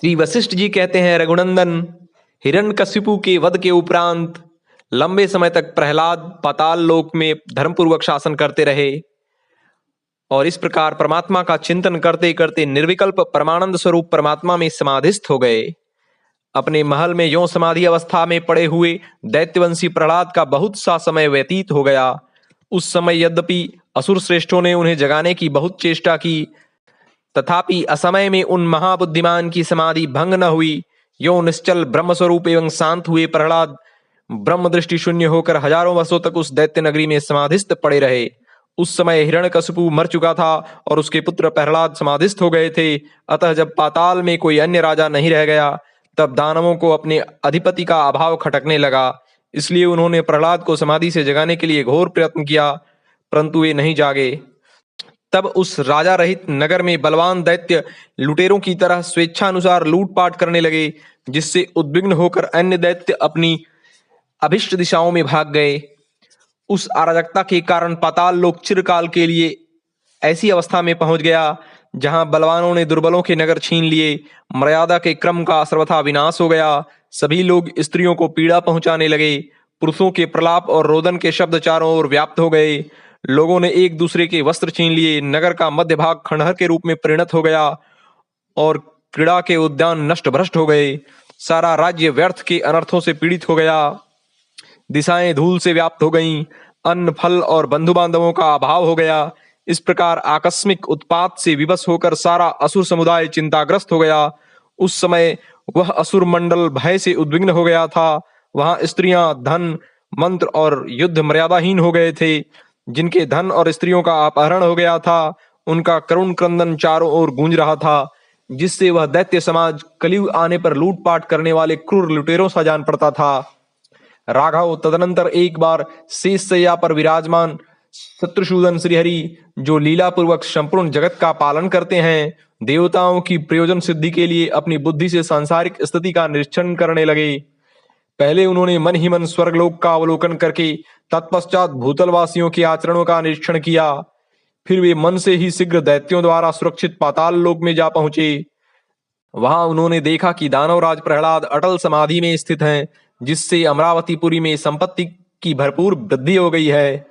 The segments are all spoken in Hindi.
श्री वशिष्ठ जी कहते हैं, रघुनंदन, हिरण्यकशिपु के वध के उपरांत लंबे समय तक प्रहलाद पाताल लोक में धर्मपूर्वक शासन करते रहे और इस प्रकार परमात्मा का चिंतन करते करते निर्विकल्प परमानंद स्वरूप परमात्मा में समाधिस्थ हो गए। अपने महल में यों समाधि अवस्था में पड़े हुए दैत्यवंशी प्रहलाद का बहुत सा समय व्यतीत हो गया। उस समय यद्यपि असुर श्रेष्ठों ने उन्हें जगाने की बहुत चेष्टा की, तथापि असमय में उन महाबुद्धिमान की समाधि भंग न हुई। यो निश्चल ब्रह्मस्वरूप एवं शांत हुए प्रहलाद ब्रह्म दृष्टि शून्य होकर हजारों वर्षों तक उस दैत्य नगरी में समाधिस्थ पड़े रहे। उस समय हिरण्यकशिपु मर चुका था और उसके पुत्र प्रहलाद समाधिस्थ हो गए थे। अतः जब पाताल में कोई अन्य राजा नहीं रह गया, तब दानवों को अपने अधिपति का अभाव खटकने लगा। इसलिए उन्होंने प्रहलाद को समाधि से जगाने के लिए घोर प्रयत्न किया, परंतु वे नहीं जागे। तब उस राजा रहित नगर में बलवान दैत्य लुटेरों की तरह स्वेच्छानुसार लूटपाट करने लगे, जिससे उद्विग्न होकर अन्य दैत्य अपनी अभिष्ट दिशाओं में भाग गए। उस अराजकता के कारण पाताल लोक चिरकाल के लिए ऐसी अवस्था में पहुंच गया जहां बलवानों ने दुर्बलों के नगर छीन लिए। मर्यादा के क्रम का सर्वथा विनाश हो गया। सभी लोग स्त्रियों को पीड़ा पहुंचाने लगे। पुरुषों के प्रलाप और रोदन के शब्द चारों ओर व्याप्त हो गए। लोगों ने एक दूसरे के वस्त्र छीन लिए। नगर का मध्य भाग खंडहर के रूप में परिणत हो गया और क्रीड़ा के उद्यान नष्ट भ्रष्ट हो गए। सारा राज्य व्यर्थ के अनर्थों से पीड़ित हो गया। दिशाएं धूल से व्याप्त हो गईं। अन्न, फल और बंधु बांधवों का अभाव हो गया। इस प्रकार आकस्मिक उत्पात से विवश होकर सारा असुर समुदाय चिंताग्रस्त हो गया। उस समय वह असुर मंडल भय से उद्विग्न हो गया था। वहां स्त्रियां, धन, मंत्र और युद्ध मर्यादाहीन हो गए थे। जिनके धन और स्त्रियों का अपहरण हो गया था, उनका करुण क्रंदन चारों ओर गूंज रहा था, जिससे वह दैत्य समाज कलयुग आने पर लूटपाट करने वाले क्रूर लुटेरों सा जान पड़ता था। राघव तदनंतर एक बार शेष शैया पर विराजमान शत्रुसूदन श्रीहरि, जो लीला पूर्वक संपूर्ण जगत का पालन करते हैं, देवताओं की प्रयोजन सिद्धि के लिए अपनी बुद्धि से सांसारिक स्थिति का निरीक्षण करने लगे। पहले उन्होंने मन ही मन स्वर्गलोक का अवलोकन करके तत्पश्चात भूतलवासियों के आचरणों का निरीक्षण किया। फिर वे मन से ही शीघ्र दैत्यों द्वारा सुरक्षित पाताल लोक में जा पहुंचे। वहां उन्होंने देखा कि दानवराज प्रहलाद अटल समाधि में स्थित हैं, जिससे अमरावतीपुरी में संपत्ति की भरपूर वृद्धि हो गई है।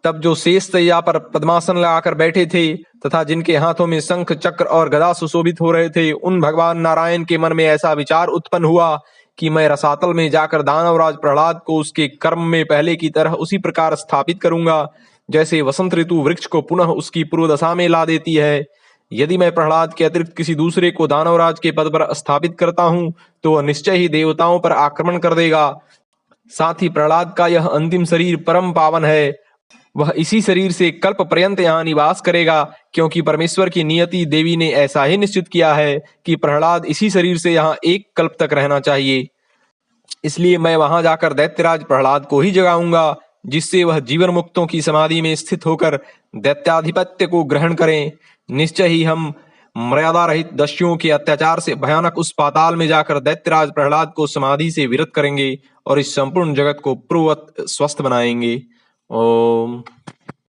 तब जो शेष शैया पर पद्मासन लगाकर बैठे थे तथा जिनके हाथों में शंख, चक्र और गदा सुशोभित हो रहे थे, उन भगवान नारायण के मन में ऐसा विचार उत्पन्न हुआ कि मैं रसातल में जाकर दानवराज प्रहलाद को उसके कर्म में पहले की तरह उसी प्रकार स्थापित करूंगा, जैसे वसंत ऋतु वृक्ष को पुनः उसकी पूर्व दशा में ला देती है। यदि मैं प्रहलाद के अतिरिक्त किसी दूसरे को दानवराज के पद पर स्थापित करता हूं, तो वह निश्चय ही देवताओं पर आक्रमण कर देगा। साथ ही प्रहलाद का यह अंतिम शरीर परम पावन है। वह इसी शरीर से कल्प पर्यंत यहाँ निवास करेगा, क्योंकि परमेश्वर की नियति देवी ने ऐसा ही निश्चित किया है कि प्रहलाद इसी शरीर से यहाँ एक कल्प तक रहना चाहिए। इसलिए मैं वहां जाकर दैत्यराज प्रहलाद को ही जगाऊंगा, जिससे वह जीवन मुक्तों की समाधि में स्थित होकर दैत्याधिपत्य को ग्रहण करें। निश्चय ही हम मर्यादा रहित दस्युओं के अत्याचार से भयानक उस पाताल में जाकर दैत्यराज प्रहलाद को समाधि से विरत करेंगे और इस संपूर्ण जगत को पूर्ववत स्वस्थ बनाएंगे। ओम।